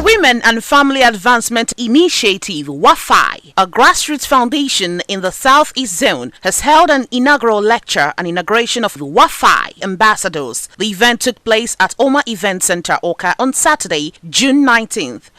Women and Family Advancement Initiative, Wafai, a grassroots foundation in the Southeast Zone, has held an inaugural lecture and inauguration of the Wafai ambassadors. The event took place at Oma Event Center, Oka, on Saturday, June 19th.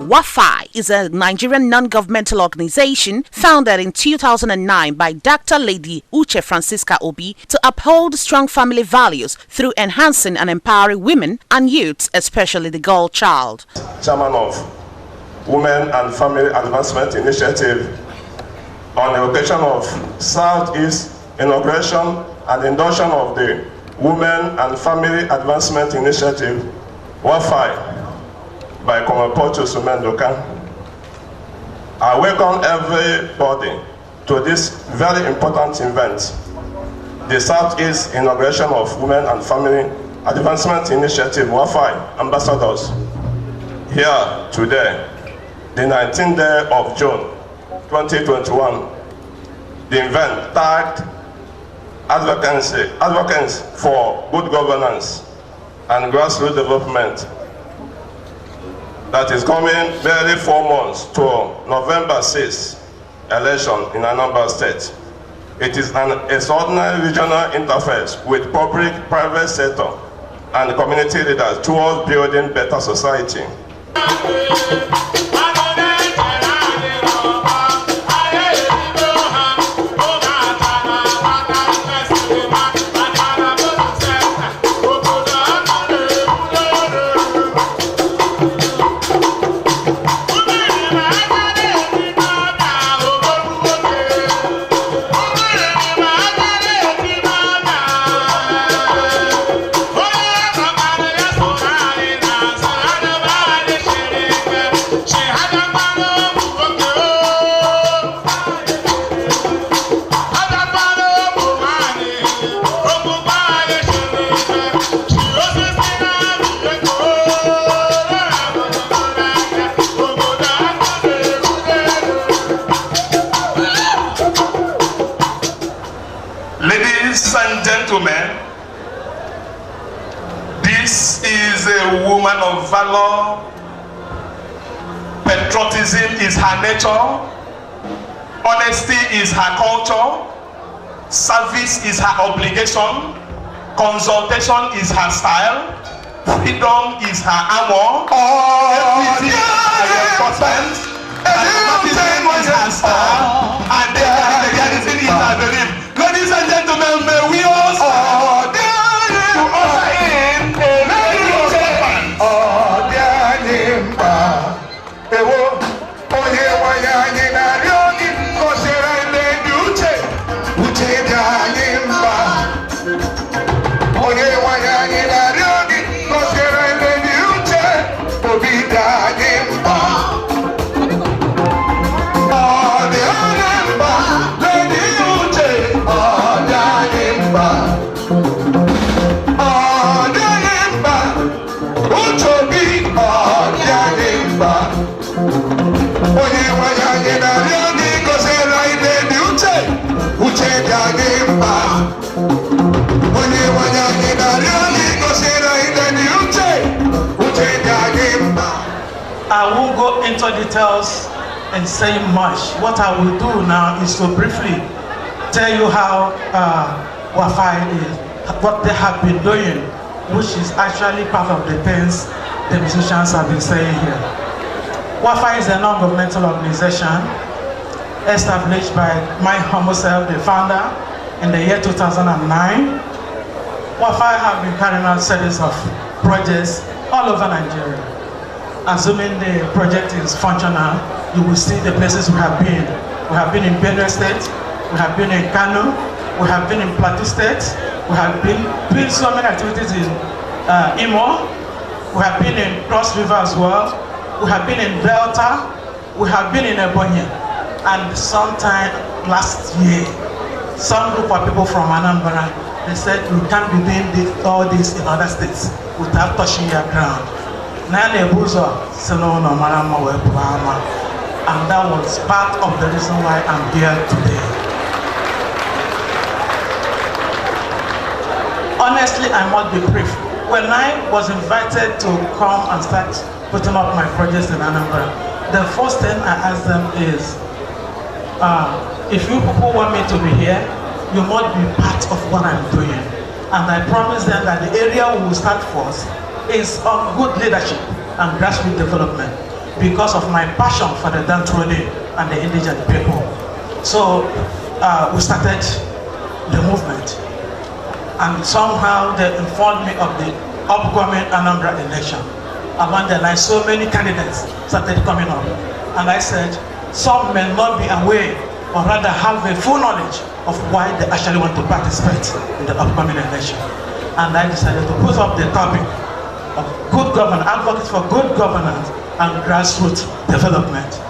Wafai is a Nigerian non-governmental organization founded in 2009 by Dr. Lady Uche Francisca Obi to uphold strong family values through enhancing and empowering women and youths, especially the girl child. Chairman of Women and Family Advancement Initiative, on the occasion of Southeast inauguration and induction of the Women and Family Advancement Initiative, Wafai, by Komapoto Sumendoka. I welcome everybody to this very important event, the Southeast inauguration of Women and Family Advancement Initiative, Wafai ambassadors, here today, the 19th day of June 2021. The event tagged advocacy for good governance and grassroots development that is coming barely 4 months to November 6th election in Anambra State. It is an extraordinary regional interface with public, private sector, and community leaders towards building better society. Ladies and gentlemen, this is a woman of valor. Patriotism is her nature. Honesty is her culture. Service is her obligation. Consultation is her style. Freedom is her armor. Equity is her reinforcement. Democracy is her style. And egalitarianism is her belief. Ladies and gentlemen, may we all stand to usher in a radio servant. I won't go into details and say much. What I will do now is to briefly tell you how Wafai is, what they have been doing, which is actually part of the things the musicians have been saying here. Wafai is a non-governmental organization established by my humble self, the founder, in the year 2009. Wafai have been carrying out series of projects all over Nigeria. Assuming the project is functional, you will see the places we have been. We have been in Benue State, we have been in Kano, we have been in Plateau State, we have been doing so many activities in Imo, we have been in Cross River as well, we have been in Delta, we have been in Ebonyi, and sometime last year, some group of people from Anambra, they said we can't be doing all this in other states without touching your ground. And that was part of the reason why I'm here today. Honestly, I must be brief. When I was invited to come and start putting up my projects in Anambra, the first thing I asked them is, if you people want me to be here, you must be part of what I'm doing. And I promised them that the area we will start first is on good leadership and grassroots development because of my passion for the downtrodden and the indigenous people. So we started the movement, and somehow they informed me of the upcoming Anambra election. Among the line, so many candidates started coming up, and I said some may not be aware or rather have a full knowledge of why they actually want to participate in the upcoming election. And I decided to put up the topic of good governance, advocates for good governance and grassroots development.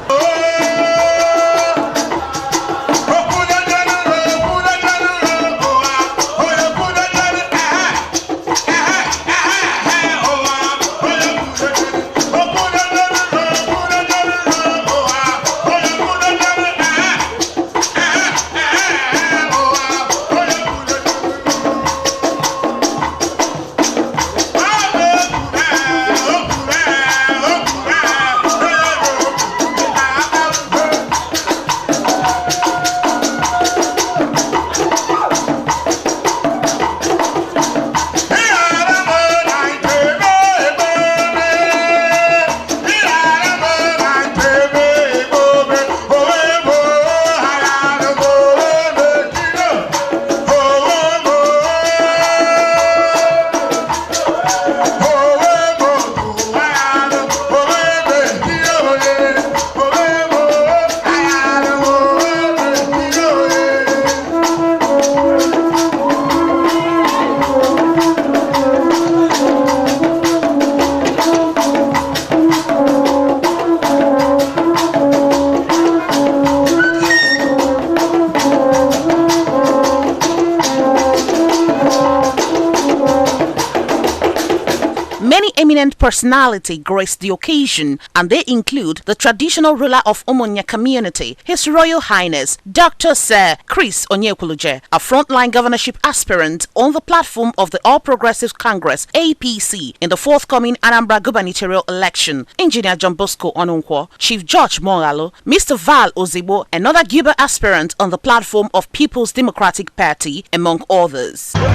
prominent personality graced the occasion, and they include the traditional ruler of Umunya community, His Royal Highness Dr. Sir Chris Onyekwuluje, a frontline governorship aspirant on the platform of the All Progressives Congress (APC) in the forthcoming Anambra gubernatorial election, Engineer John Bosco Onunkwo, Chief George Moghalu, Mr. Val Ozigbo, another Guber aspirant on the platform of People's Democratic Party, among others. Thank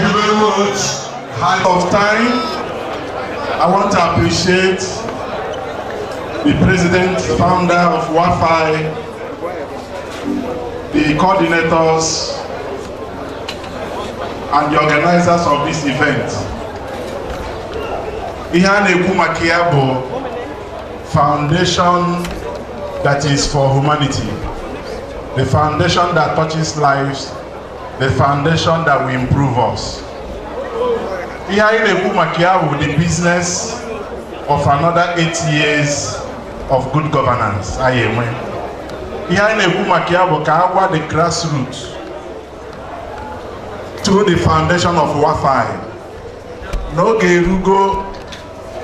you very much. High of time, I want to appreciate the president, founder of Wafai, the coordinators, and the organizers of this event. Ihane Kumakiabo Foundation that is for humanity, the foundation that touches lives, the foundation that will improve us. Ihane Kumakiabo, the business of another 8 years of good governance. Ihane Kumakiabo Kawa the grassroots to the foundation of Wafai. No gerugo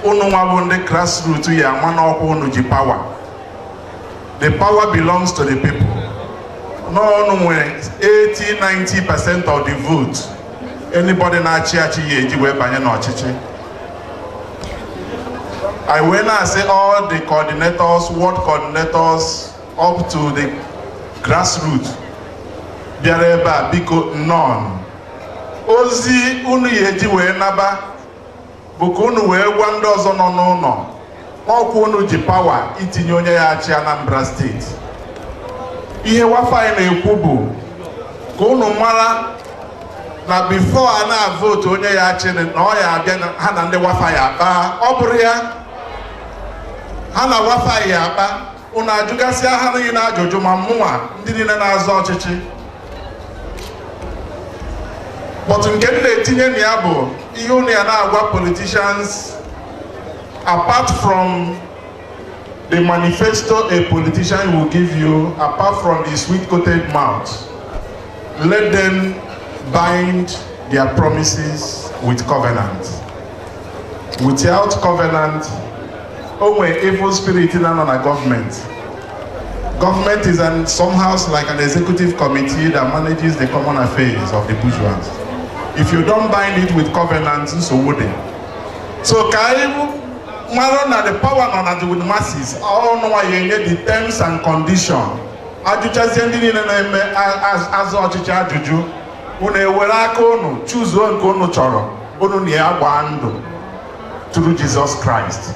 unu wabunde grassroots ya mwana unu ji power. The power belongs to the people. No one 80-90% of the vote. Anybody na achi yeji we banye na ochichi. I when I say all the coordinators, ward coordinators up to the grassroots. Biareba biko none. Ozi unu yeji we naba buku unu we gwando ọzọ nọ n'ụlọ ọkwa unu ji power itinye onye ya achị Anambra State. Ihe Wafai na-ekwu bụ ka unu mara na before a na-vote onye ya achị na ọ ya abịa ha na ndị Wafai akpa. Ọ bụrụ ya ha na Wafai ya akpa unu ajụgasịa ha niile na ajụjụ ma mụnwa ndị niile na-azọ ọchịchị. But nke na-etinye na ya bụ ihe unu ya na-agwa politicians, apart from the manifesto a politician will give you, apart from the sweet-coated mouth, let them bind their promises with covenant. Without covenant, only evil spirit in a government. Government is somehow like an executive committee that manages the common affairs of the bourgeois. If you don't bind it with covenants, so would it? So Marona, the power not with masses, all know why you need the terms and conditions. I just sending in as juju. When they were like choose one kono choro, onu ni agwando through Jesus Christ.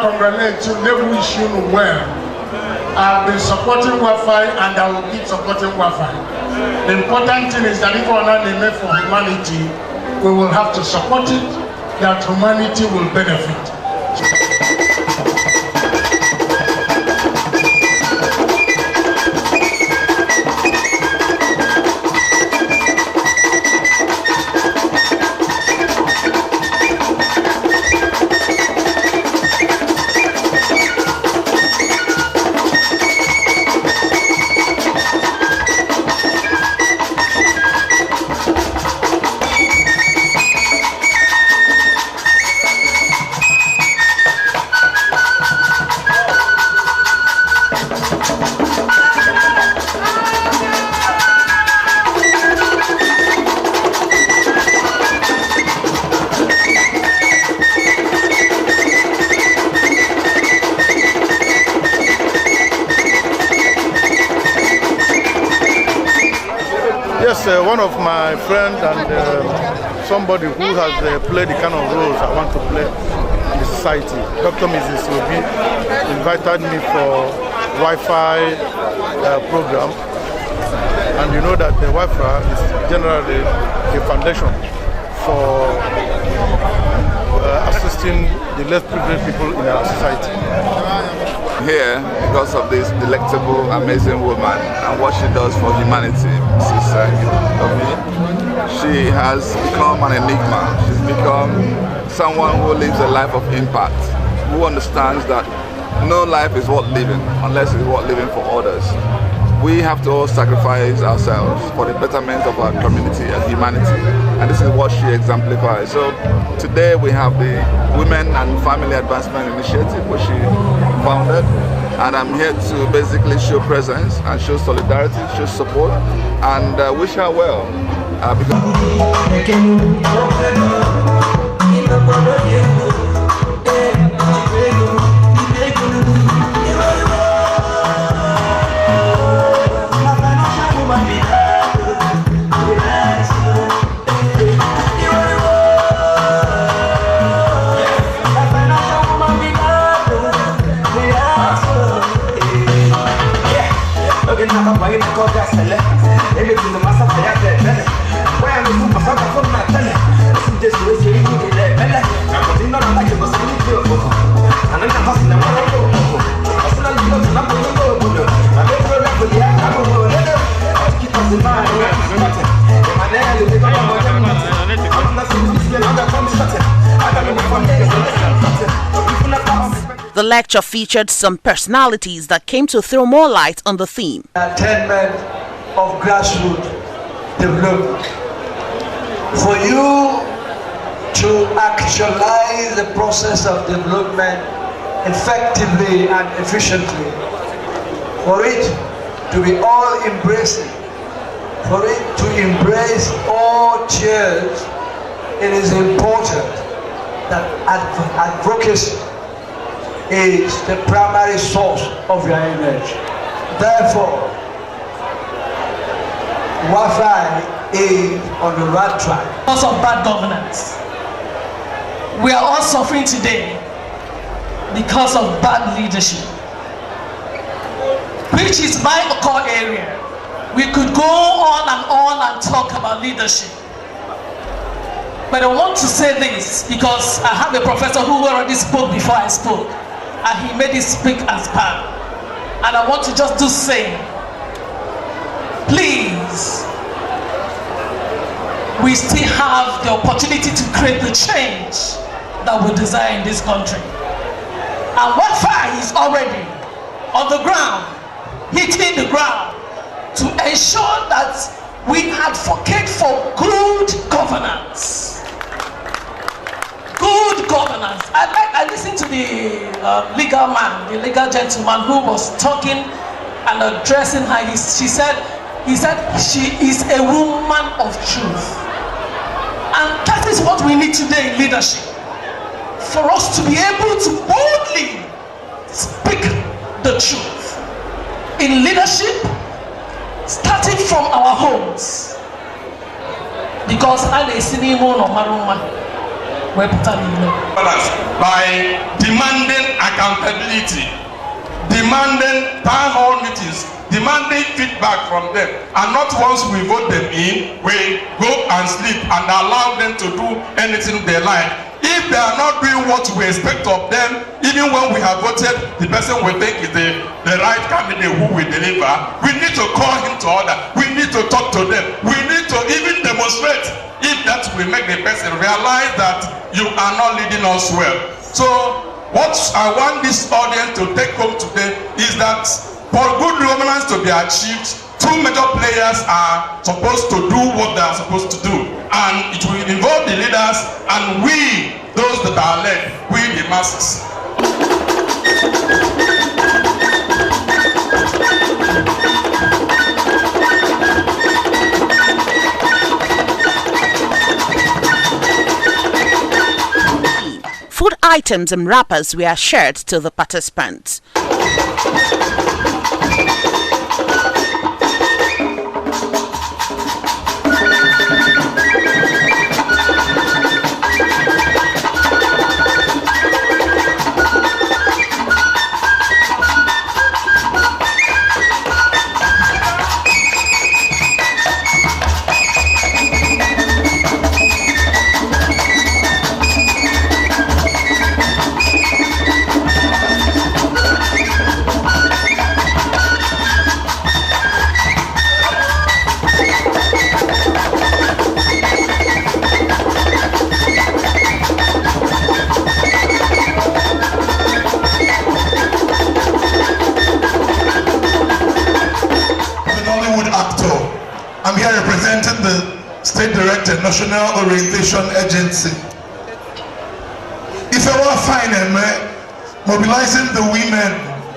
Congratulate you, they wish you well. I've been supporting Wafai and I will keep supporting Wafai. The important thing is that if we are not made for humanity, we will have to support it, that humanity will benefit. is one of my friends and somebody who has played the kind of roles I want to play in the society. Dr. Mrs. Obi invited me for Wi-Fi program, and you know that the Wi-Fi is generally a foundation for assisting the less privileged people in our society. Here because of this delectable, amazing woman and what she does for humanity, Mrs. Obi. She has become an enigma. She's become someone who lives a life of impact, who understands that no life is worth living unless it's worth living for others. We have to all sacrifice ourselves for the betterment of our community and humanity, and this is what she exemplifies. So today we have the Women and Family Advancement Initiative, which she founded, and I'm here to basically show presence and show solidarity, show support, and wish her well. The lecture featured some personalities that came to throw more light on the theme. Attainment of grassroots development. For you to actualize the process of development effectively and efficiently, for it to be all embracing, for it to embrace all tiers, it is important that advocacy is the primary source of your energy. Therefore, Wafai is on the right track. Because of bad governance, we are all suffering today because of bad leadership, which is my core area. We could go on and talk about leadership, but I want to say this because I have a professor who already spoke before I spoke, and he made it speak and span. And I want to just do say, please, we still have the opportunity to create the change that we desire in this country. And Wafai is already on the ground, hitting the ground, to ensure that we advocate for good governance. Good governance. I listened to the legal man, the legal gentleman who was talking and addressing her. He said she is a woman of truth. And that is what we need today in leadership. For us to be able to boldly speak the truth. In leadership, starting from our homes. Because by demanding accountability, demanding town hall meetings, demanding feedback from them, and not once we vote them in, we go and sleep and allow them to do anything they like. If they are not doing what we expect of them, even when we have voted the person we think is the right candidate who will deliver, we need to call him to order. We need to talk to them. We need to even demonstrate. If that will make the person realize that you are not leading us well. So what I want this audience to take home today is that for good governance to be achieved, two major players are supposed to do what they are supposed to do, and it will involve the leaders and we, those that are led, we the masses. Food items and wrappers were shared to the participants. Nollywood actor. I'm here representing the State Director, National Orientation Agency. If I were fine, mobilizing the women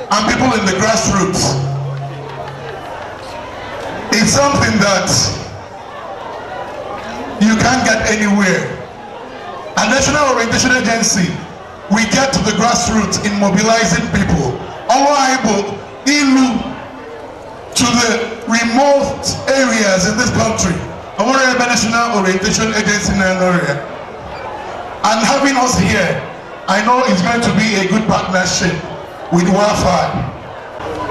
and people in the grassroots, it's something that you can't get anywhere. A National Orientation Agency, we get to the grassroots in mobilizing people. All to the remote areas in this country. I want to have a National Orientation Agency in an area. And having us here, I know it's going to be a good partnership with Wafai.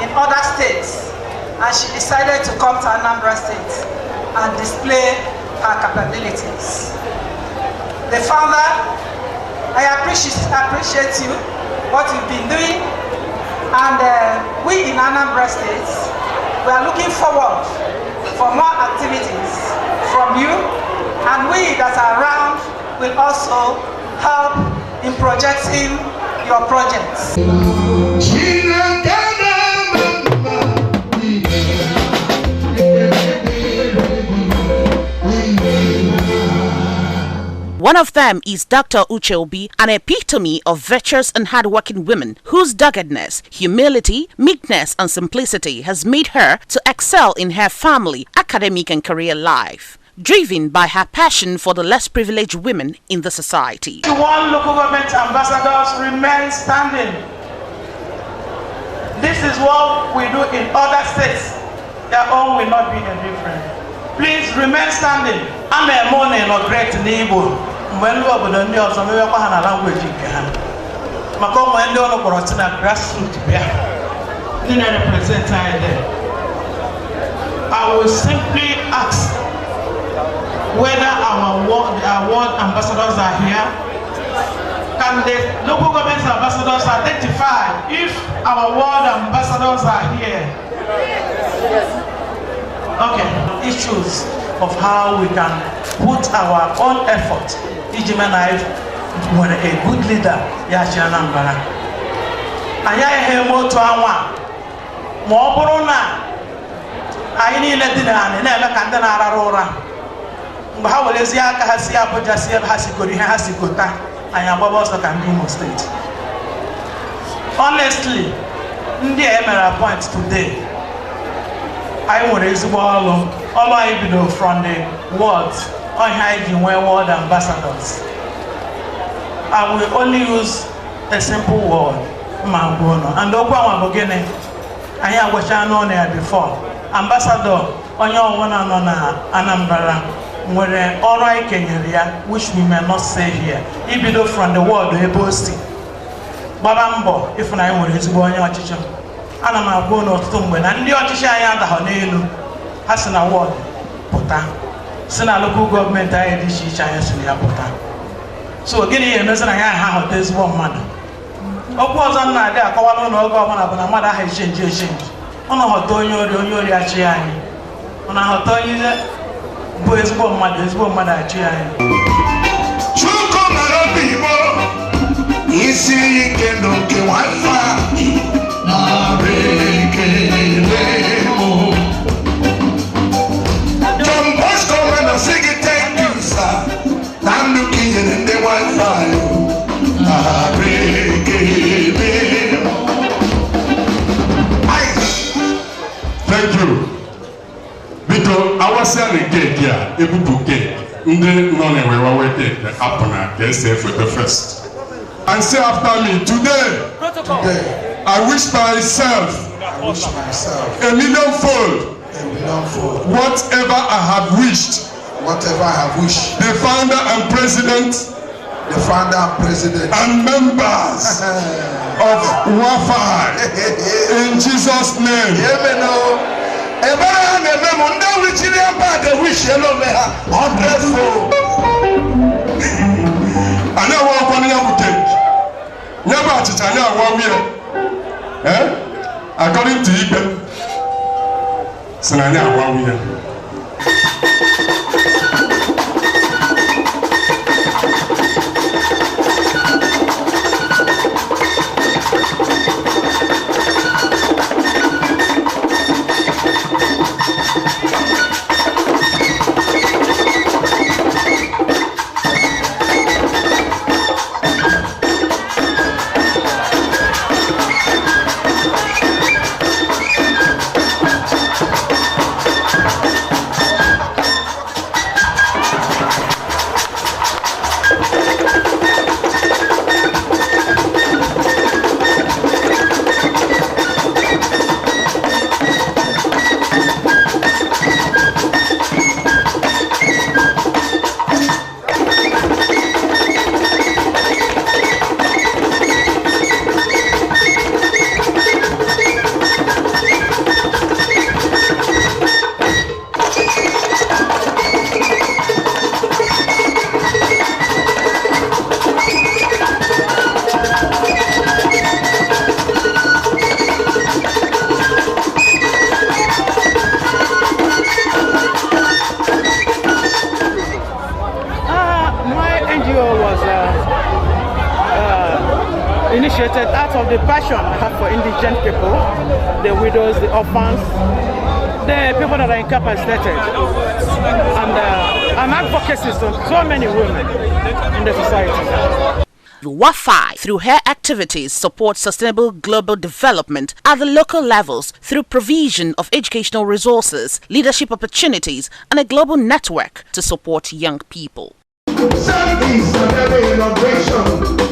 In other states, and she decided to come to Anambra State and display her capabilities. The founder, I appreciate you, what you've been doing, and we in Anambra State, we are looking forward for more activities from you, and we that are around will also help in projecting your projects. One of them is Dr. Uche Obi, an epitome of virtuous and hardworking women whose doggedness, humility, meekness and simplicity has made her to excel in her family, academic and career life, driven by her passion for the less privileged women in the society. One local government ambassadors remain standing. This is what we do in other states. Their own will not be any different. Please remain standing. I'm a money no great neighbor. When you are the news, I'm going to language in Ghana. Macomb and Dono Cortina Grassroot, didn't represent there. I will simply ask whether our world ambassadors are here. Can the local government ambassadors identify if our world ambassadors are here? Okay, issues of how we can put our own effort. Ijimanive, when a good leader, Yashanambara. Aya hemo to awa. Moborona. I need Latina and never can then arora. How will Ezia Hasia Pojasia Hasikori Hasikota? I am Babos of Kandimo State. Honestly, in the Emerald point today, I will raise all I know from the world. I hide world ambassadors. I will only use a simple word, Mambono. And Okwama Bogene, I have watched on there before. Ambassador, on your one and Anambra, where all right Kenya, which we may not say here. Ibido from the world, they boasting. Babambo, if I were his boy, your teacher. And I'm going to Tumben, and the teacher I am the Honelu has an award. Sina local government I did she China so again a message I have this one man. Of course I'm not there, Kawano no government, but mother has changed. On a hotonyo, Chiani. On a hotonyo, boys born mother Chiani. Chuko Marabibo, easy can don't get Wi-Fi. I'm looking in the Wi-Fi. Thank you. Because I was saying again here, able to get in the morning where we were the Apona, they say for the first. And say after me, today, I wish myself a millionfold. Whatever I have wished. Whatever I have wished. The founder and president. And members of Wafai. In Jesus' name. I know what one you take. Never to tell you what we according to Ibe. Sananya what we initiated out of the passion I have for indigent people, the widows, the orphans, the people that are incapacitated, and advocacy to so many women in the society. Wafai, through her activities, supports sustainable global development at the local levels through provision of educational resources, leadership opportunities, and a global network to support young people. Southeast inauguration.